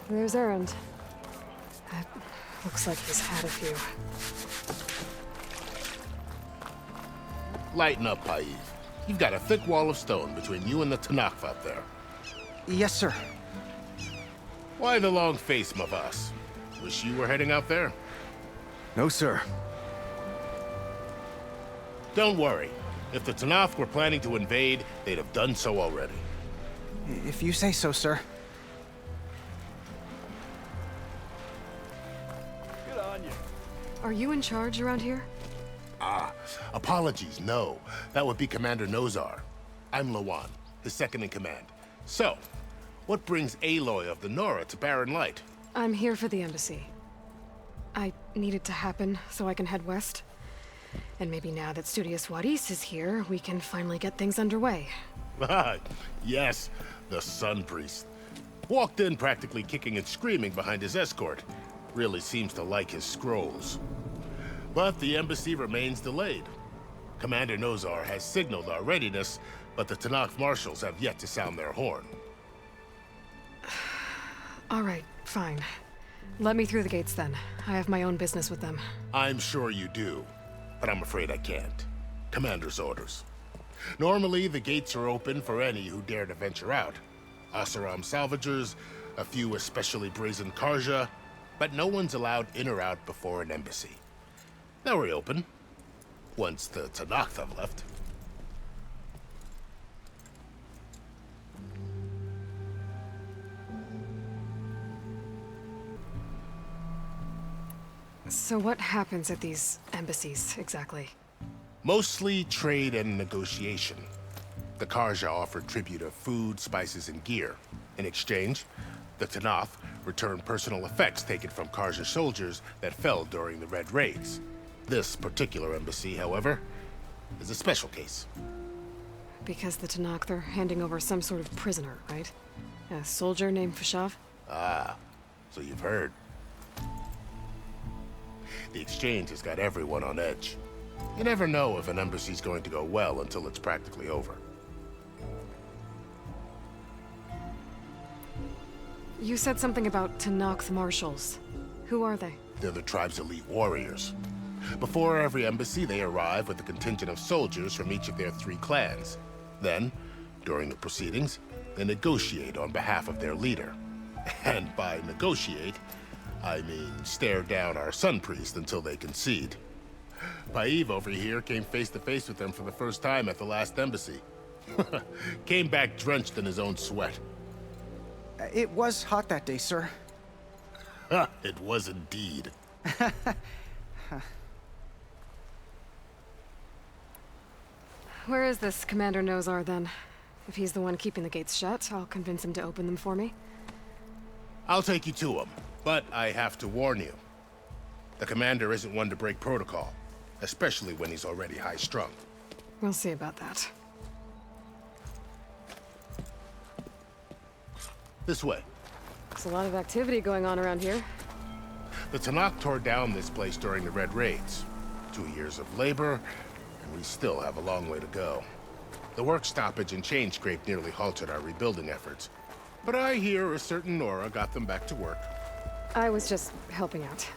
there's Errand. Looks like he's had a few. Lighten up, Paiv. You've got a thick wall of stone between you and the Tanakh up there. Yes, sir. Why the long face, Mavas? Wish you were heading out there? No, sir. Don't worry. If the Tanakh were planning to invade, they'd have done so already. If you say so, sir. Good on you. Are you in charge around here? Apologies, no. That would be Commander Nozar. I'm Lawan, his second-in-command. So, what brings Aloy of the Nora to Barren Light? I'm here for the embassy. I need it to happen so I can head west. And maybe now that Studious Wadis is here, we can finally get things underway. Yes, the Sun Priest. Walked in practically kicking and screaming behind his escort. Really seems to like his scrolls. But the embassy remains delayed. Commander Nozar has signaled our readiness, but the Tanakh marshals have yet to sound their horn. All right, fine. Let me through the gates then. I have my own business with them. I'm sure you do, but I'm afraid I can't. Commander's orders. Normally, the gates are open for any who dare to venture out. Asaram salvagers, a few especially brazen Karja, but no one's allowed in or out before an embassy. They'll reopen, once the Tanakh have left. So what happens at these embassies, exactly? Mostly trade and negotiation. The Karja offered tribute of food, spices, and gear. In exchange, the Tanakh returned personal effects taken from Karja soldiers that fell during the Red Raids. This particular embassy, however, is a special case. Because the Tanakh, they're handing over some sort of prisoner, right? A soldier named Fashav? Ah, so you've heard. The exchange has got everyone on edge. You never know if an embassy's going to go well until it's practically over. You said something about Tanakh marshals. Who are they? They're the tribe's elite warriors. Before every embassy, they arrive with a contingent of soldiers from each of their 3 clans. Then, during the proceedings, they negotiate on behalf of their leader. And by negotiate, I mean stare down our Sun Priest until they concede. Paiv over here came face to face with them for the first time at the last embassy. Came back drenched in his own sweat. It was hot that day, sir. It was indeed. Where is this Commander Nozar, then? If he's the one keeping the gates shut, I'll convince him to open them for me. I'll take you to him, but I have to warn you. The commander isn't one to break protocol, especially when he's already high-strung. We'll see about that. This way. There's a lot of activity going on around here. The Tanakh tore down this place during the Red Raids. 2 years of labor, and we still have a long way to go. The work stoppage and chain scrape nearly halted our rebuilding efforts. But I hear a certain Nora got them back to work. I was just helping out.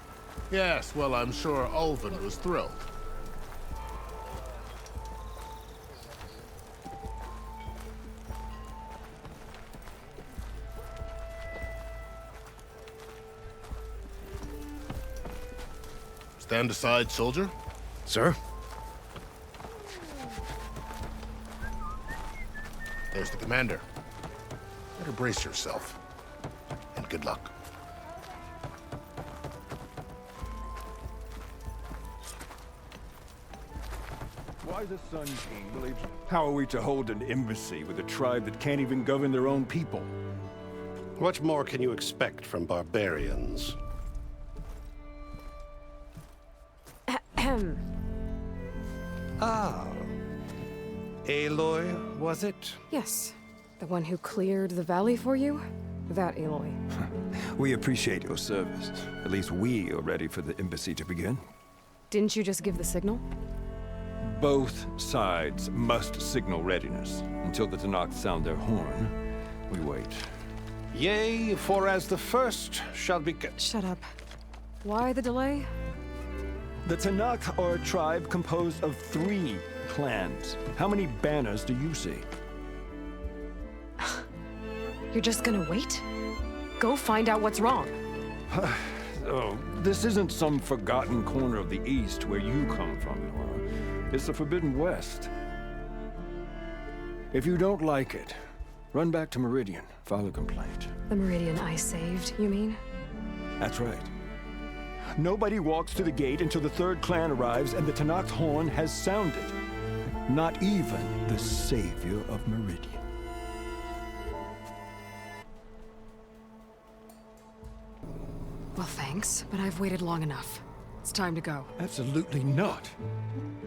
Yes, well, I'm sure Ulvin was thrilled. Stand aside, soldier. Sir? There's the commander. Better brace yourself. And good luck. Why the Sun King believes... How are we to hold an embassy with a tribe that can't even govern their own people? What more can you expect from barbarians? Ah. Aloy, was it? Yes. The one who cleared the valley for you? That Aloy. We appreciate your service. At least we are ready for the embassy to begin. Didn't you just give the signal? Both sides must signal readiness. Until the Tanakh sound their horn, we wait. Yea, for as the first shall be... Shut up. Why the delay? The Tanakh are a tribe composed of 3 clans. How many banners do you see? You're just gonna wait? Go find out what's wrong. Oh, this isn't some forgotten corner of the East where you come from, Nora. It's the Forbidden West. If you don't like it, run back to Meridian, file a complaint. The Meridian I saved, you mean? That's right. Nobody walks to the gate until the 3rd clan arrives and the Tanakh's horn has sounded. Not even the savior of Meridian. Well, thanks, but I've waited long enough. It's time to go. Absolutely not.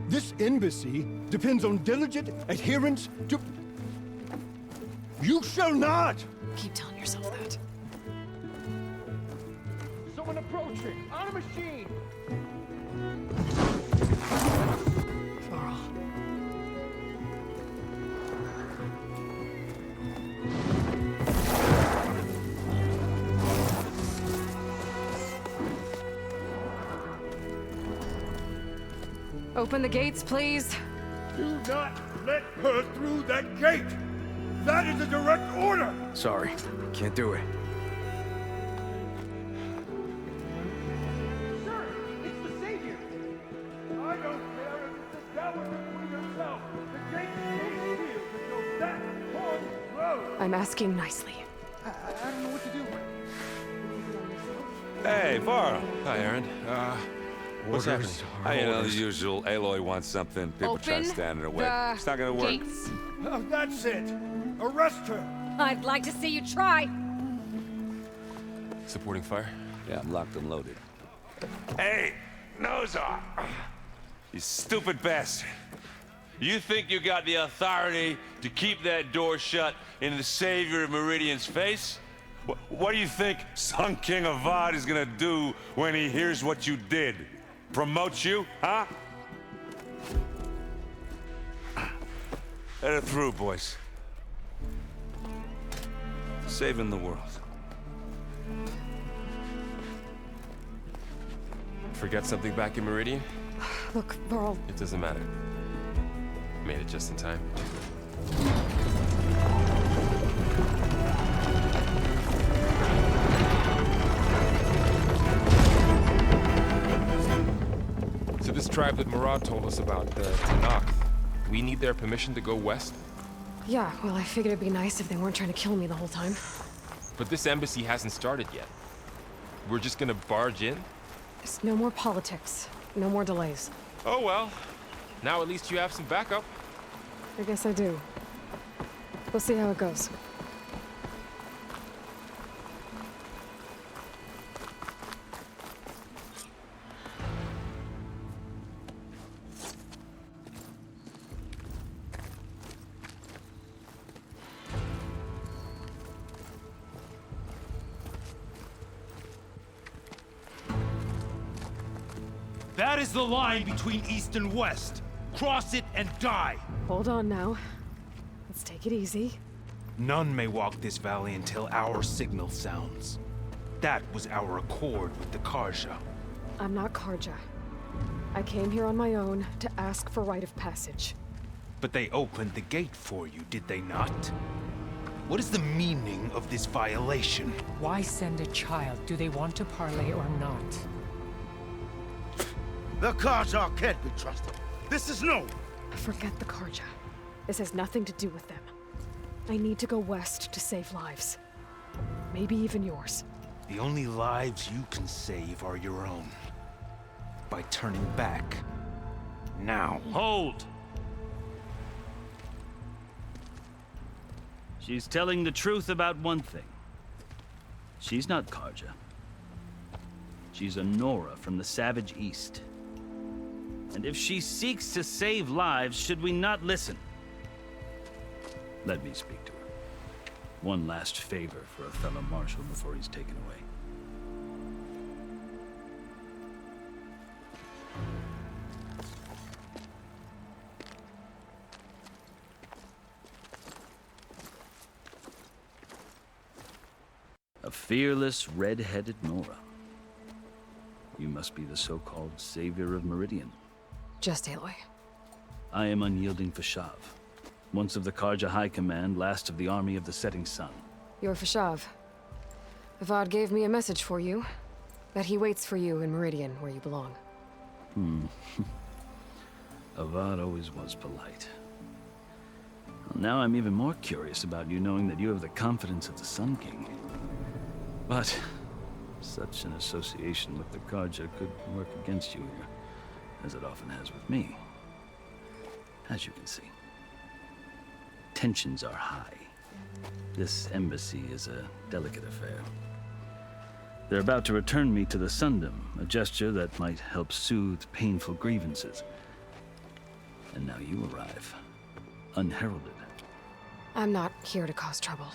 This embassy depends on diligent adherence to... You shall not! Keep telling yourself that. Someone approaching! On a machine! Varl. Open the gates, please. Do not let her through that gate! That is a direct order! Sorry, can't do it. Sir, it's the savior! I don't care if it's a coward between yourself. The gate stays sealed until that horn blows! I'm asking nicely. I don't know what to do. Hey, Varl. Hi, Aaron. What's happening? You know, the usual. Aloy wants something. People try to Open stand in her way. the It's not gonna work. gates. Oh, that's it! Arrest her! I'd like to see you try. Supporting fire? Yeah, I'm locked and loaded. Hey, nose off! You stupid bastard. You think you got the authority to keep that door shut in the savior of Meridian's face? What do you think Sun King Avad is gonna do when he hears what you did? Promote you, huh? Let her through, boys. Saving the world. Forget something back in Meridian? Look, Varl, It doesn't matter. Made it just in time. So this tribe that Murad told us about, the Tanakh, we need their permission to go west? yeah, well, I figured it'd be nice if they weren't trying to kill me the whole time. But this embassy hasn't started yet. We're just gonna barge in? There's no more politics. No more delays. Oh well. Now at least you have some backup. I guess I do. We'll see how it goes. That is the line between East and West. Cross it and die. Hold on now. Let's take it easy. None may walk this valley until our signal sounds. That was our accord with the Karja. I'm not Karja. I came here on my own to ask for rite of passage. But they opened the gate for you, did they not? What is the meaning of this violation? Why send a child? Do they want to parley or not? The Karja can't be trusted. This is no. Forget the Karja. This has nothing to do with them. I need to go west to save lives. Maybe even yours. The only lives you can save are your own. By turning back. Now. Hold! She's telling the truth about one thing. She's not Karja. She's a Nora from the Savage East. And if she seeks to save lives, should we not listen? Let me speak to her. One last favor for a fellow marshal before he's taken away. A fearless, red-headed Nora. You must be the so-called savior of Meridian. Just Aloy. I am unyielding Fashav, once of the Karja High Command, last of the army of the setting sun. You're Fashav. Avad gave me a message for you. That he waits for you in Meridian, where you belong. Avad always was polite. Well, now I'm even more curious about you knowing that you have the confidence of the Sun King. But such an association with the Karja could work against you here, as it often has with me. As you can see, tensions are high. This embassy is a delicate affair. They're about to return me to the Sundom, a gesture that might help soothe painful grievances. And now you arrive, unheralded. I'm not here to cause trouble.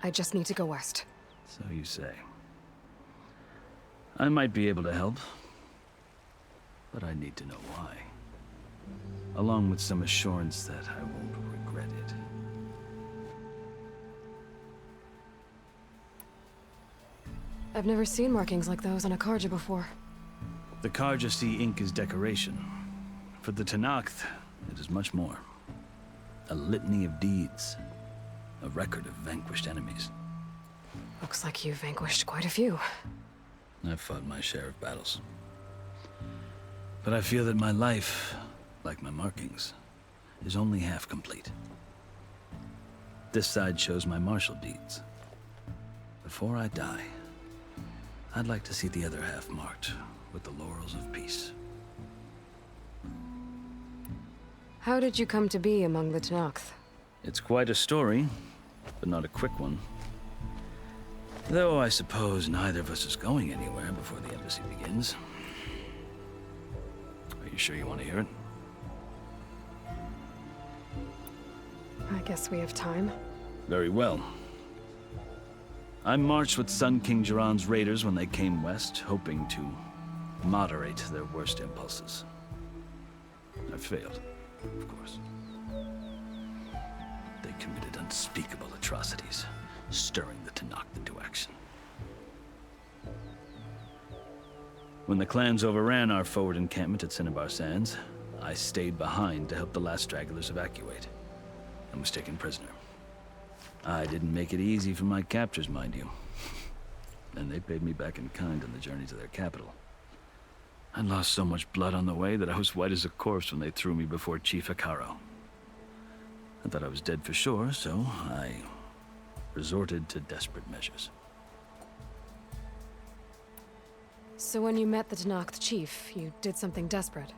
I just need to go west. So you say. I might be able to help, but I need to know why. Along with some assurance that I won't regret it. I've never seen markings like those on a Karja before. The Karja see ink as decoration. For the Tenakth, it is much more. A litany of deeds. A record of vanquished enemies. Looks like you've vanquished quite a few. I've fought my share of battles. But I feel that my life, like my markings, is only half complete. This side shows my martial deeds. Before I die, I'd like to see the other half marked with the laurels of peace. How did you come to be among the Tenakth? It's quite a story, but not a quick one. Though I suppose neither of us is going anywhere before the embassy begins. Are you sure you want to hear it? I guess we have time. Very well. I marched with Sun King Jiran's raiders when they came west, hoping to moderate their worst impulses. I failed, of course. They committed unspeakable atrocities, stirring the Tenakth into action. When the clans overran our forward encampment at Cinnabar Sands, I stayed behind to help the last stragglers evacuate, and was taken prisoner. I didn't make it easy for my captors, mind you. And they paid me back in kind on the journey to their capital. I lost so much blood on the way that I was white as a corpse when they threw me before Chief Hikaro. I thought I was dead for sure, so I resorted to desperate measures. So when you met the Tenakth chief, you did something desperate?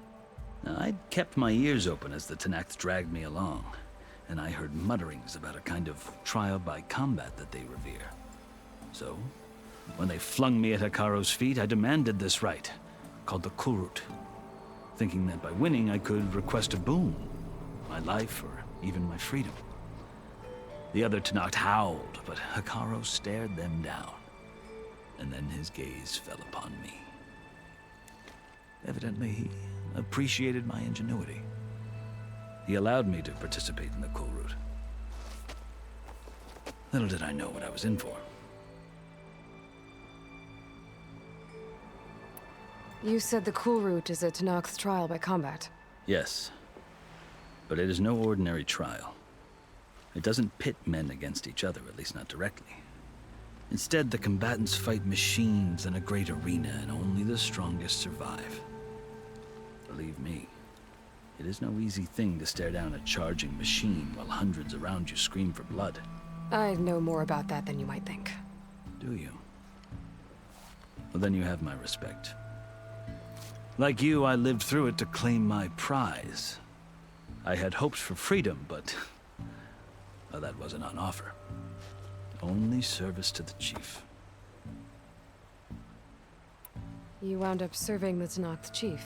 Now, I'd kept my ears open as the Tenakth dragged me along, and I heard mutterings about a kind of trial by combat that they revere. So, when they flung me at Hikaro's feet, I demanded this right, called the Kulrut, thinking that by winning I could request a boon, my life or even my freedom. The other Tenakth howled, but Hikaro stared them down, and then his gaze fell upon me. Evidently, he appreciated my ingenuity. He allowed me to participate in the Kulrut. Little did I know what I was in for. You said the Kulrut is a Tenakth's trial by combat. Yes, but it is no ordinary trial. It doesn't pit men against each other, at least not directly. Instead, the combatants fight machines in a great arena, and only the strongest survive. Believe me, it is no easy thing to stare down a charging machine while hundreds around you scream for blood. I know more about that than you might think. Do you? Well, then you have my respect. Like you, I lived through it to claim my prize. I had hoped for freedom, but well, that wasn't on offer. Only service to the chief. You wound up serving the Tenakth chief.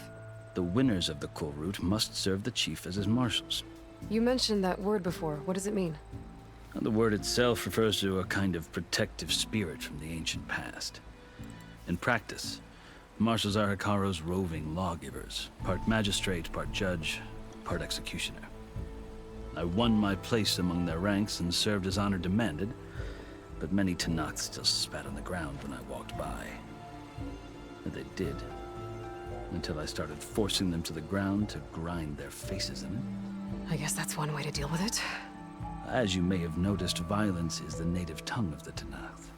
The winners of the Kulrut must serve the chief as his marshals. You mentioned that word before. What does it mean? The word itself refers to a kind of protective spirit from the ancient past. In practice, marshals are Hikaro's roving lawgivers, part magistrate, part judge, part executioner. I won my place among their ranks and served as honor demanded, But many Tanakh still spat on the ground when I walked by. And they did. Until I started forcing them to the ground to grind their faces in it. I guess that's one way to deal with it. As you may have noticed, violence is the native tongue of the Tanakh.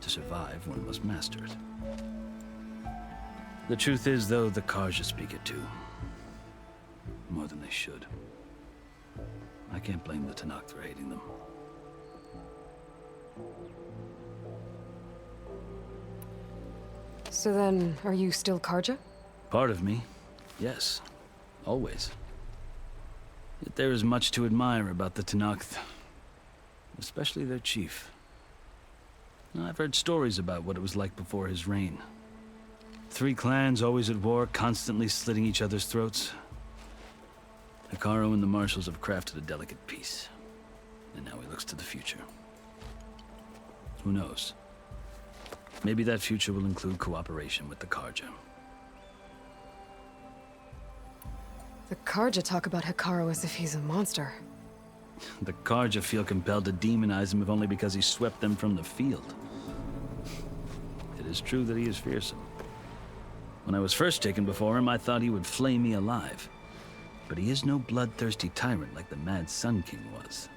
To survive, one must master it. The truth is, though, the Karja speak it too. More than they should. I can't blame the Tanakh for hating them. So then, are you still Karja? Part of me, yes. Always. Yet there is much to admire about the Tanakh, especially their chief. I've heard stories about what it was like before his reign. 3 clans always at war, constantly slitting each other's throats. Hekarro and the marshals have crafted a delicate peace. And now he looks to the future. Who knows? Maybe that future will include cooperation with the Karja. The Karja talk about Hekarro as if he's a monster. The Karja feel compelled to demonize him if only because he swept them from the field. It is true that he is fearsome. When I was first taken before him, I thought he would flay me alive. But he is no bloodthirsty tyrant like the Mad Sun King was.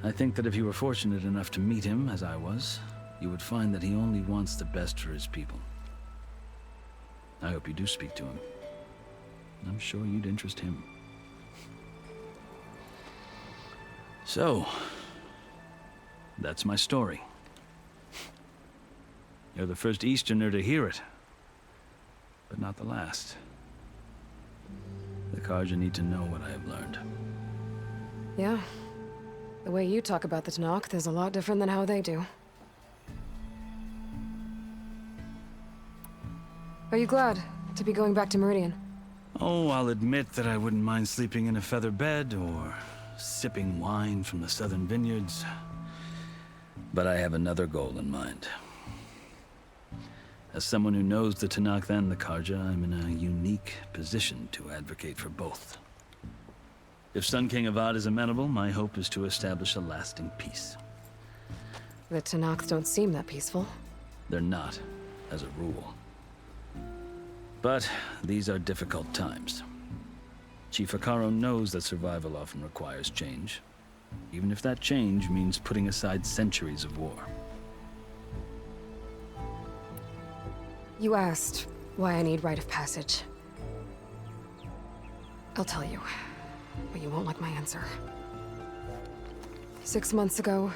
I think that if you were fortunate enough to meet him, as I was, you would find that he only wants the best for his people. I hope you do speak to him. I'm sure you'd interest him. So, that's my story. You're the first Easterner to hear it, but not the last. The Karja need to know what I have learned. Yeah. The way you talk about the Tanakh is a lot different than how they do. Are you glad to be going back to Meridian? Oh, I'll admit that I wouldn't mind sleeping in a feather bed or sipping wine from the southern vineyards. But I have another goal in mind. As someone who knows the Tanakh and the Karja, I'm in a unique position to advocate for both. If Sun King Avad is amenable, my hope is to establish a lasting peace. The Tanakh don't seem that peaceful. They're not, as a rule. But these are difficult times. Chief Hekarro knows that survival often requires change, even if that change means putting aside centuries of war. You asked why I need rite of passage. I'll tell you, but you won't like my answer. 6 months ago,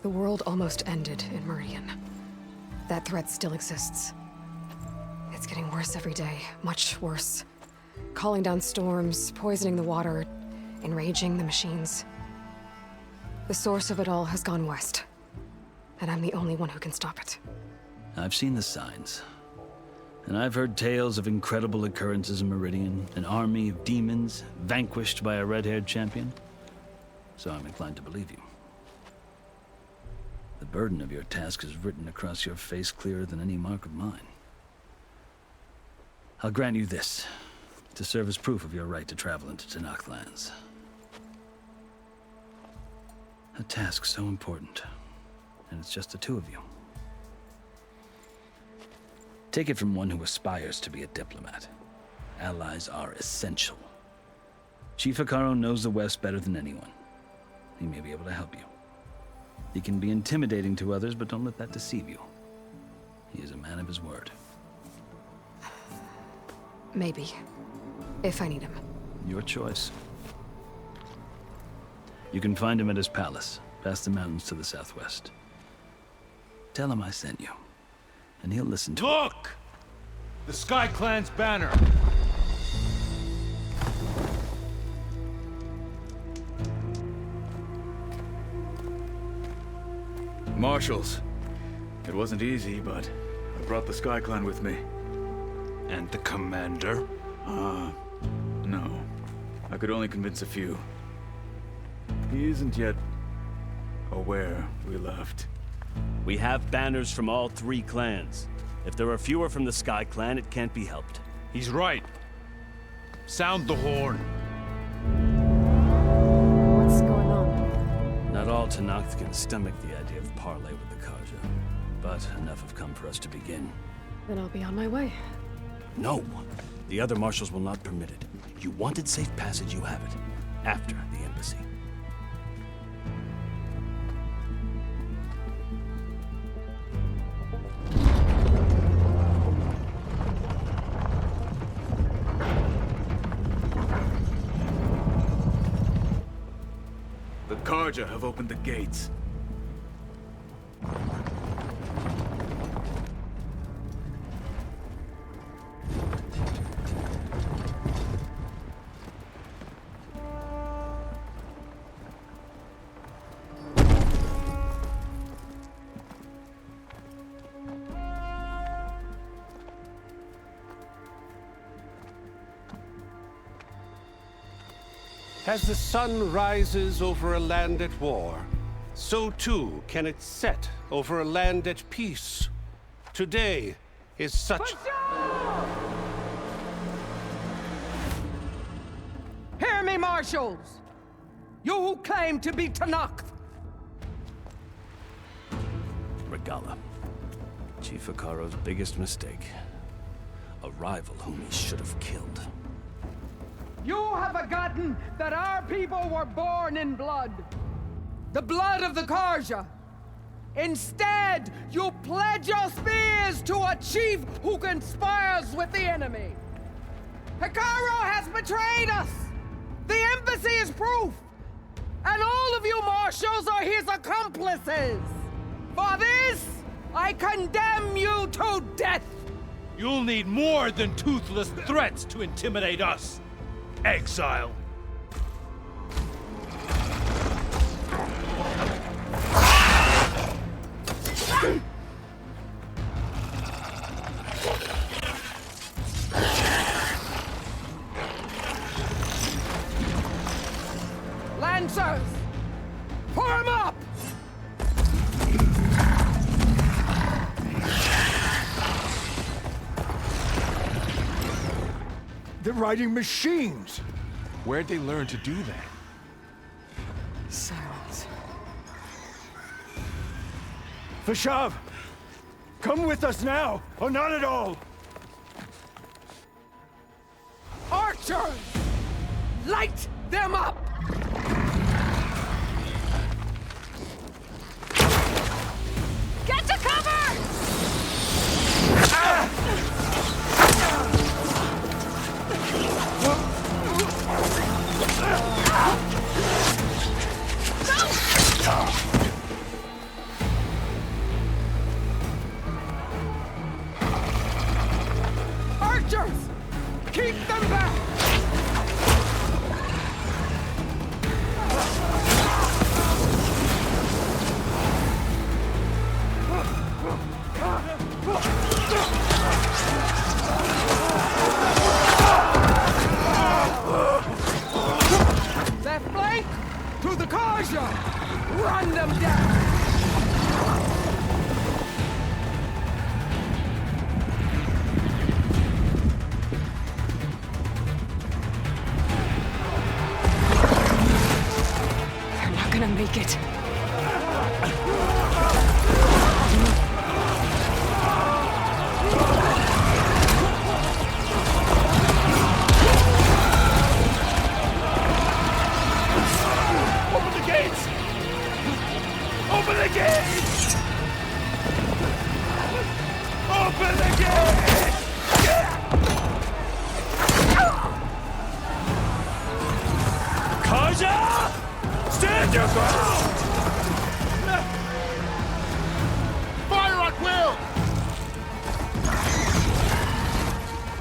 the world almost ended in Meridian. That threat still exists. It's getting worse every day, much worse. Calling down storms, poisoning the water, enraging the machines. The source of it all has gone west, and I'm the only one who can stop it. I've seen the signs. And I've heard tales of incredible occurrences in Meridian, an army of demons vanquished by a red-haired champion. So I'm inclined to believe you. The burden of your task is written across your face clearer than any mark of mine. I'll grant you this, to serve as proof of your right to travel into Tanakh lands. A task so important, and it's just the 2 of you. Take it from one who aspires to be a diplomat. Allies are essential. Chief Hekarro knows the West better than anyone. He may be able to help you. He can be intimidating to others, but don't let that deceive you. He is a man of his word. Maybe. If I need him. Your choice. You can find him at his palace, past the mountains to the southwest. Tell him I sent you, and he'll listen to Look! The Sky Clan's banner! Marshals. It wasn't easy, but I brought the Sky Clan with me. And the commander? No. I could only convince a few. He isn't yet aware we left. We have banners from all 3 clans. If there are fewer from the Sky Clan, it can't be helped. He's right. Sound the horn. What's going on? Not Not all Tenakth can stomach the idea of parley with the Karja, but enough have come for us to begin. Then I'll be on my way. No! The other marshals will not permit it. You wanted safe passage, you have it. After the embassy. The Karja have opened the gates. As the sun rises over a land at war, so too can it set over a land at peace. Today is such... Hear me, marshals! You who claim to be Tenakth! Regala. Chief Hikaro's biggest mistake. A rival whom he should have killed. You have forgotten that our people were born in blood. The blood of the Karja. Instead, you pledge your spears to a chief who conspires with the enemy. Hikaro has betrayed us. The embassy is proof. And all of you marshals are his accomplices. For this, I condemn you to death. You'll need more than toothless threats to intimidate us. Exile. Lancers, form up! They're riding machines! Where'd they learn to do that? Silence. Vashav! Come with us now, or not at all! Archers! Light them up! Get to cover! Archers! Keep them back! Left flank to the Karja! Run them down! They're not gonna make it. Open the gates! Open the gates! Open the gates! Karja! Stand your ground! Fire at will!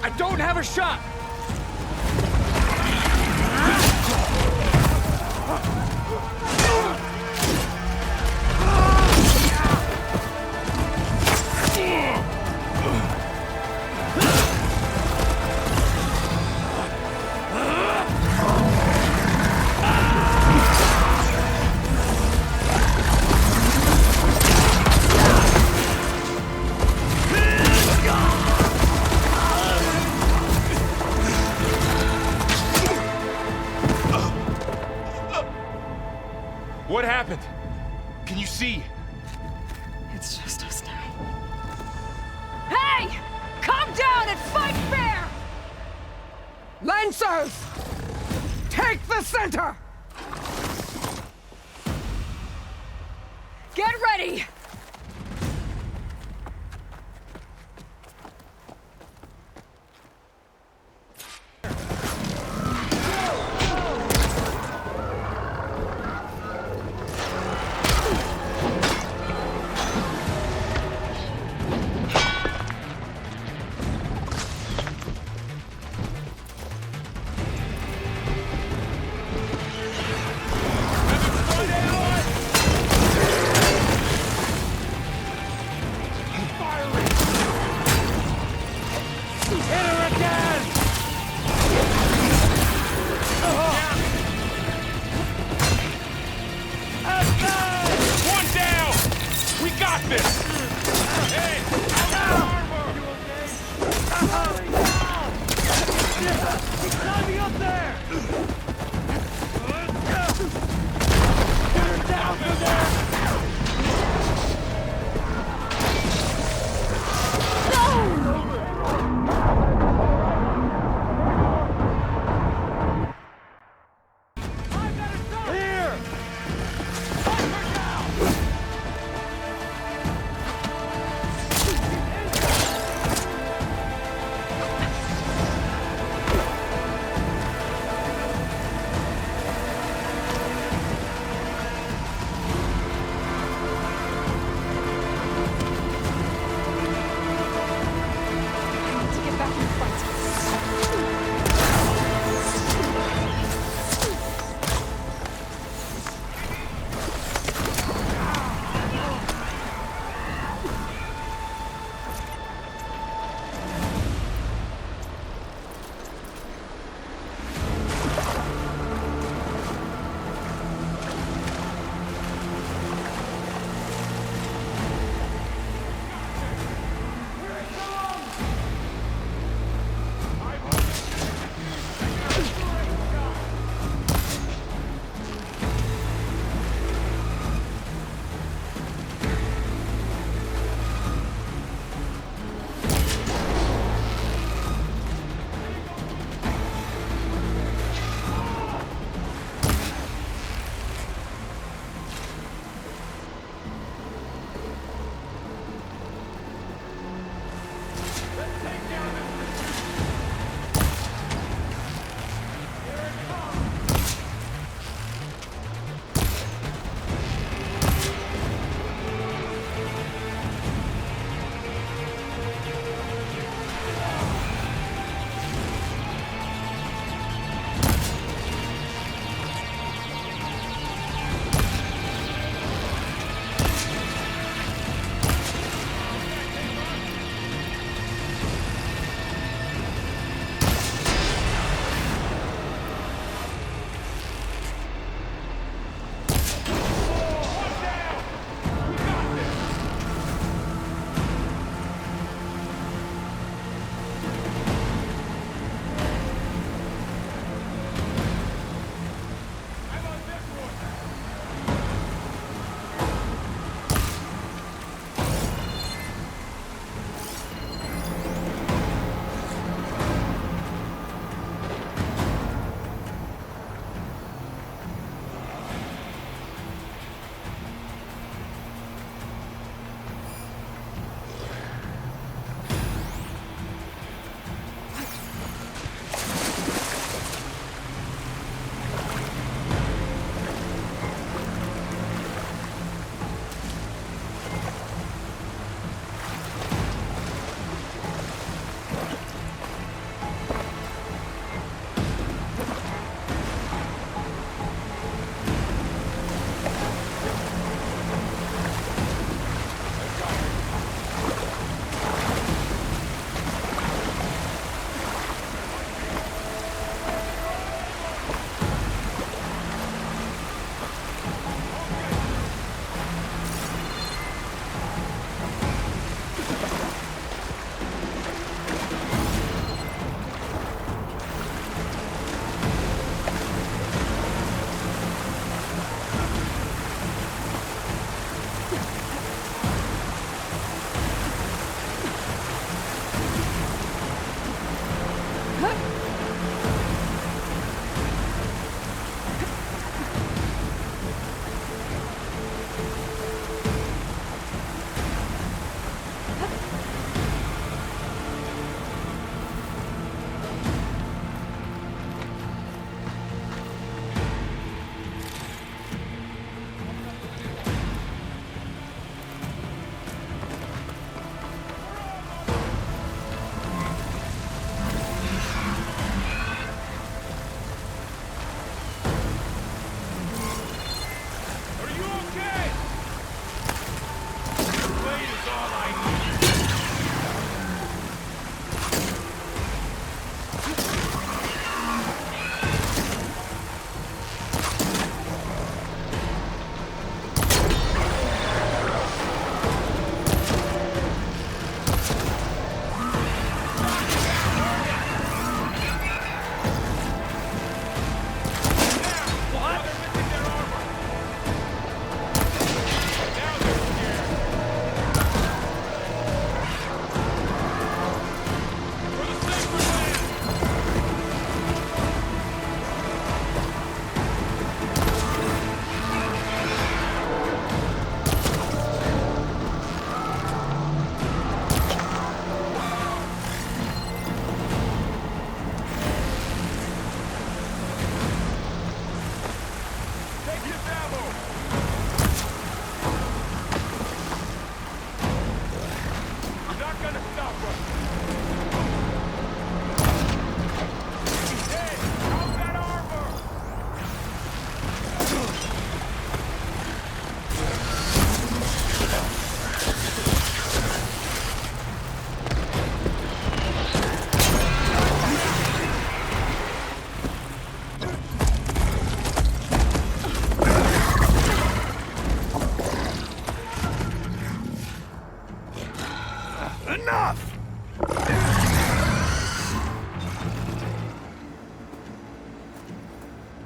I don't have a shot! What happened? Can you see? It's just us now. Hey! Come down and fight fair! Lancers! Take the center! Get ready!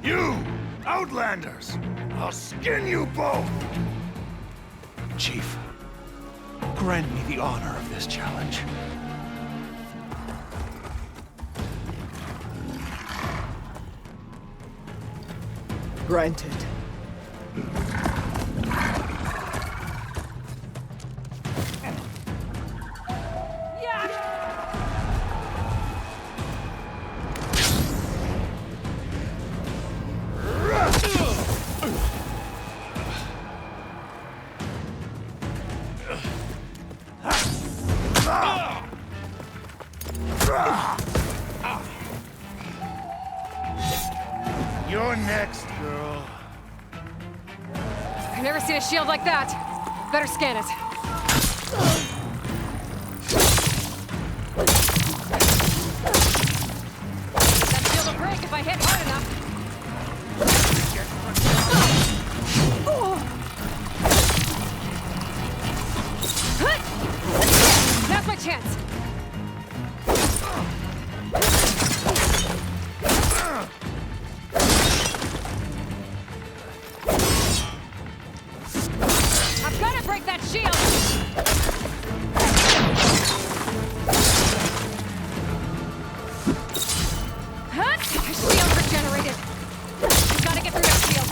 You! Outlanders! I'll skin you both! Chief, grant me the honor of this challenge. Granted. You're next, girl. I've never seen a shield like that. Better scan it. That shield will break if I hit hard enough. That's my chance. I've got to break that shield! Huh? Shield regenerated! He's got to get through that shield!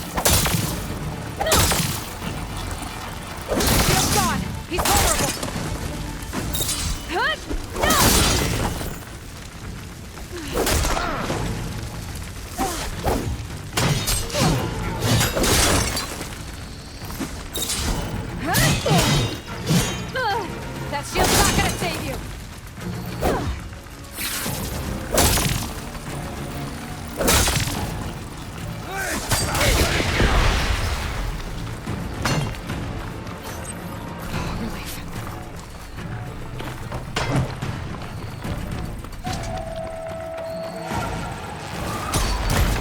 Shield's gone! He's vulnerable! Huh? That shield's not gonna save you! Relief.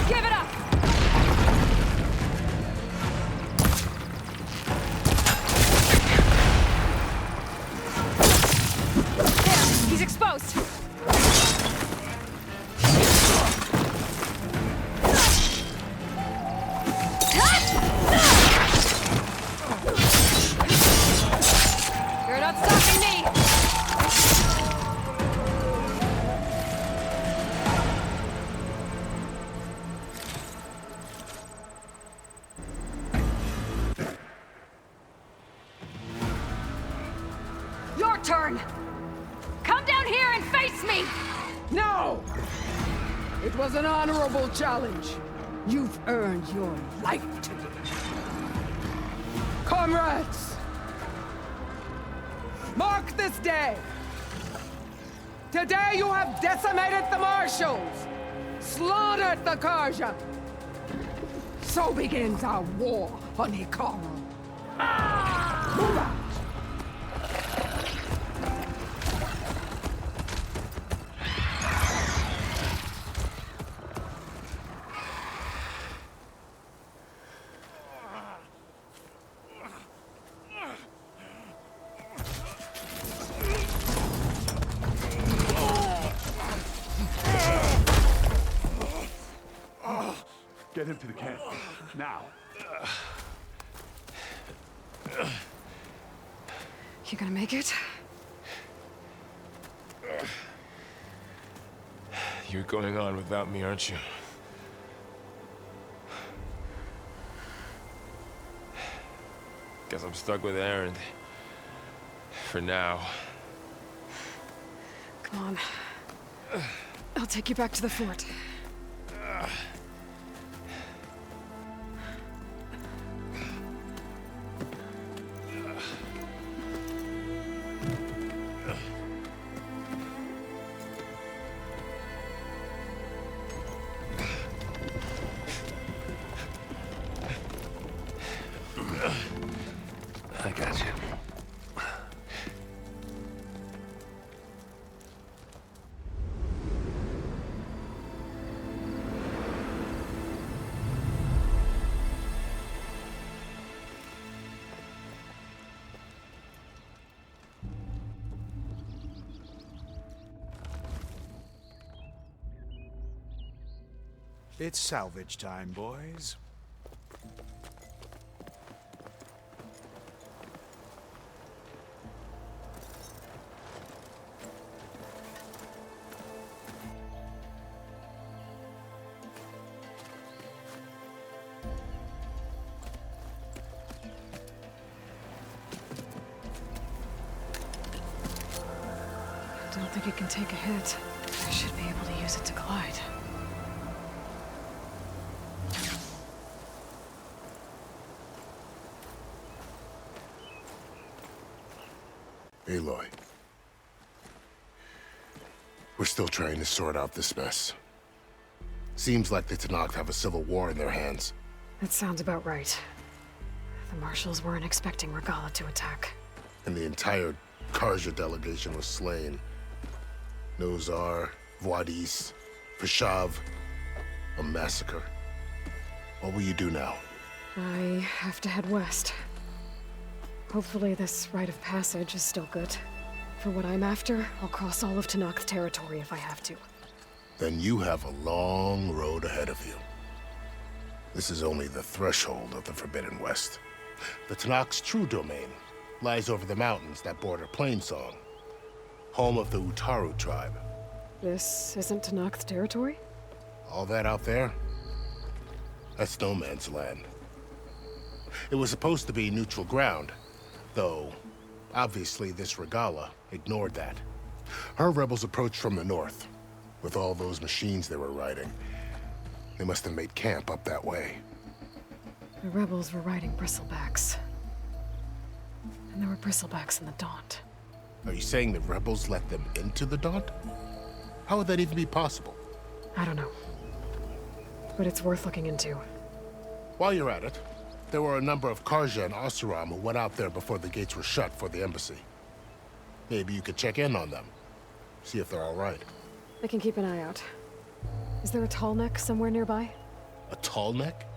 Give it up! There, he's exposed. You're not stopping me. Your turn. Come down here and face me! No! It was an honorable challenge. You've earned your life today. Comrades! Mark this day! Today you have decimated the Marshals! Slaughtered the Karja! So begins our war on Hikaru. Move out! Get him to the camp. Now. You gonna make it? You're going on without me, aren't you? Guess I'm stuck with Aaron. For now. Come on. I'll take you back to the fort. I got you. It's salvage time, boys. I don't think it can take a hit. I should be able to use it to glide. Aloy. We're still trying to sort out this mess. Seems like the Tenakth have a civil war in their hands. That sounds about right. The marshals weren't expecting Regalla to attack. And the entire Karja delegation was slain. Nozar, Voidis, Fashav. A massacre. What will you do now? I have to head west. Hopefully this rite of passage is still good. For what I'm after, I'll cross all of Tenakth territory if I have to. Then you have a long road ahead of you. This is only the threshold of the Forbidden West. The Tenakth's true domain lies over the mountains that border Plainsong, home of the Utaru tribe. This isn't Tenakth territory? All that out there? That's no man's land. It was supposed to be neutral ground, though obviously this Regalla ignored that. Her rebels approached from the north. With all those machines they were riding, they must have made camp up that way. The rebels were riding bristlebacks. And there were bristlebacks in the Daunt. Are you saying the rebels let them into the Daunt? How would that even be possible? I don't know. But it's worth looking into. While you're at it, there were a number of Karja and Oseram who went out there before the gates were shut for the embassy. Maybe you could check in on them. See if they're all right. I can keep an eye out. Is there a tall neck somewhere nearby? A tall neck?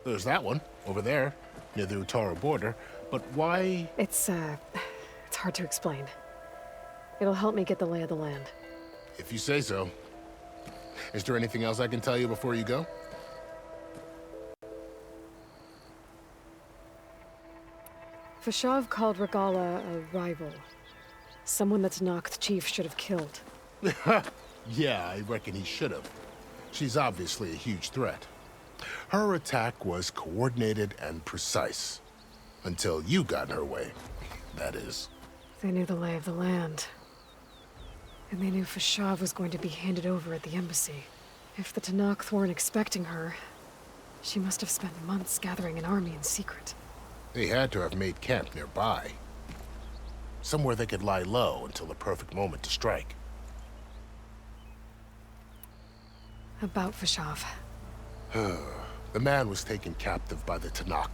There's that one, over there, near the Utaru border. But why? It's hard to explain. It'll help me get the lay of the land. If you say so. Is there anything else I can tell you before you go? Fashav called Regalla a rival. Someone the Tenakth chief should have killed. Yeah, I reckon he should have. She's obviously a huge threat. Her attack was coordinated and precise. Until you got in her way, that is. They knew the lay of the land. And they knew Fashav was going to be handed over at the embassy. If the Tenakth weren't expecting her, she must have spent months gathering an army in secret. They had to have made camp nearby. Somewhere they could lie low until the perfect moment to strike. About Fashav. The man was taken captive by the Tenakth.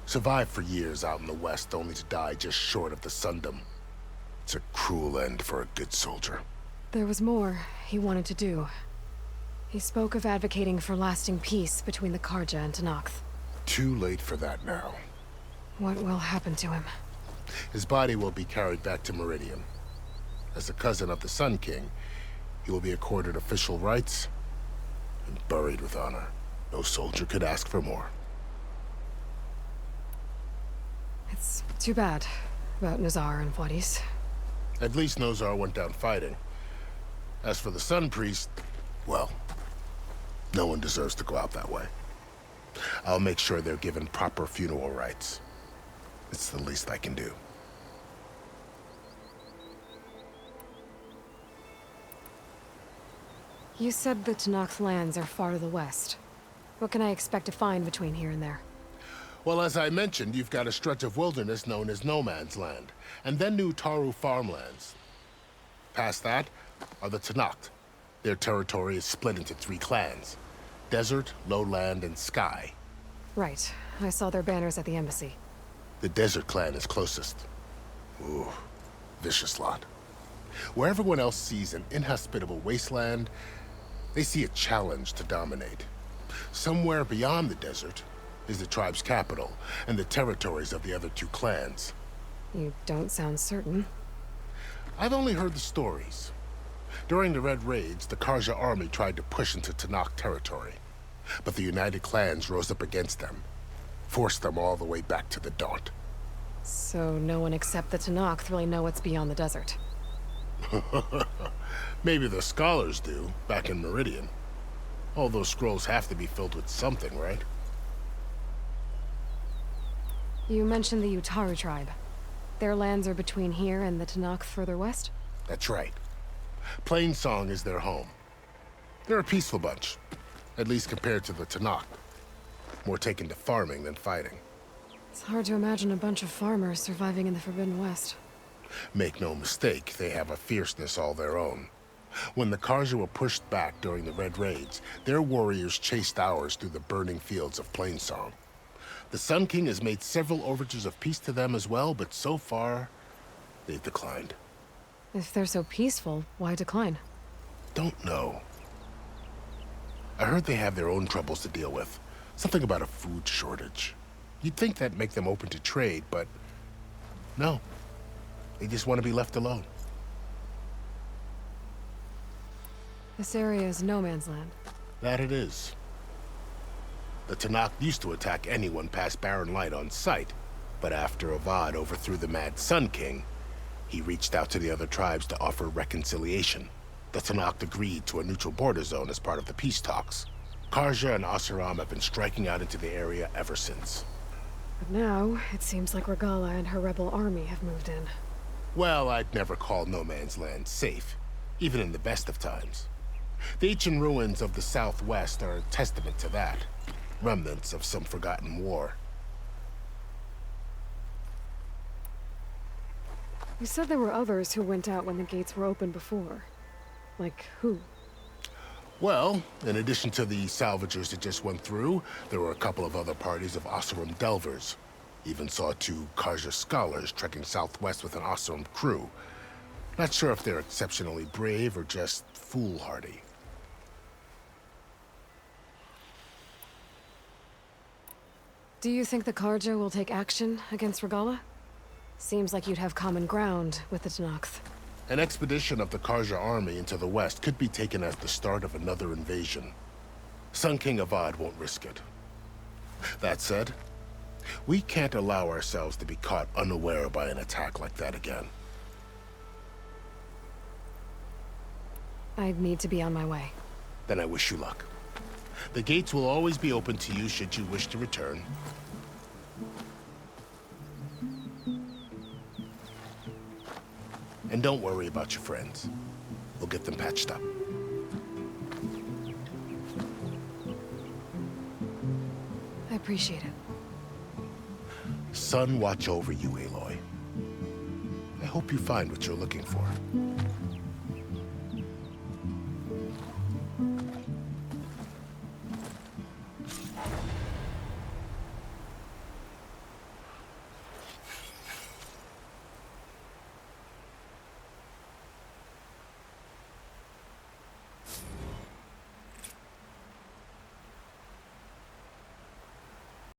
Survived for years out in the west, only to die just short of the Sundom. It's a cruel end for a good soldier. There was more he wanted to do. He spoke of advocating for lasting peace between the Karja and Tenakth. Too late for that now. What will happen to him? His body will be carried back to Meridian. As a cousin of the Sun King, he will be accorded official rights and buried with honor. No soldier could ask for more. It's too bad about Nozar and Voidis. At least Nozar went down fighting. As for the Sun Priest, well, no one deserves to go out that way. I'll make sure they're given proper funeral rites. It's the least I can do. You said the Tenakth lands are far to the west. What can I expect to find between here and there? Well, as I mentioned, you've got a stretch of wilderness known as No Man's Land, and then New Taru farmlands. Past that are the Tenakth. Their territory is split into 3 clans: Desert, Lowland, and Sky. Right. I saw their banners at the embassy. The Desert clan is closest. Ooh, vicious lot. Where everyone else sees an inhospitable wasteland, they see a challenge to dominate. Somewhere beyond the desert is the tribe's capital and the territories of the other 2 clans. You don't sound certain. I've only heard the stories. During the Red Raids, the Karja army tried to push into Tanakh territory, but the united clans rose up against them, forced them all the way back to the Daunt. So no one except the Tanakh really know what's beyond the desert. Maybe the scholars do, back in Meridian. All those scrolls have to be filled with something, right? You mentioned the Utaru tribe. Their lands are between here and the Tanakh further west? That's right. Plainsong is their home. They're a peaceful bunch, at least compared to the Tanakh. More taken to farming than fighting. It's hard to imagine a bunch of farmers surviving in the Forbidden West. Make no mistake, they have a fierceness all their own. When the Karja were pushed back during the Red Raids, their warriors chased ours through the burning fields of Plainsong. The Sun King has made several overtures of peace to them as well, but so far, they've declined. If they're so peaceful, why decline? Don't know. I heard they have their own troubles to deal with. Something about a food shortage. You'd think that'd make them open to trade, but no. They just want to be left alone. This area is no man's land. That it is. The Tanakh used to attack anyone past Barren Light on sight, but after Avad overthrew the Mad Sun King, he reached out to the other tribes to offer reconciliation. The Tanakh agreed to a neutral border zone as part of the peace talks. Karja and Oseram have been striking out into the area ever since. But now, it seems like Regala and her rebel army have moved in. Well, I'd never call no man's land safe, even in the best of times. The ancient ruins of the Southwest are a testament to that. Remnants of some forgotten war. You said there were others who went out when the gates were open before. Like who? Well, in addition to the salvagers that just went through, there were a couple of other parties of Oseram delvers. Even saw 2 Karja scholars trekking southwest with an Oseram crew. Not sure if they're exceptionally brave or just foolhardy. Do you think the Karja will take action against Regala? Seems like you'd have common ground with the Tanakh. An expedition of the Karja army into the west could be taken as the start of another invasion. Sun King Avad won't risk it. That said, we can't allow ourselves to be caught unaware by an attack like that again. I need to be on my way. Then I wish you luck. The gates will always be open to you should you wish to return. And don't worry about your friends. We'll get them patched up. I appreciate it. Sun watch over you, Aloy. I hope you find what you're looking for.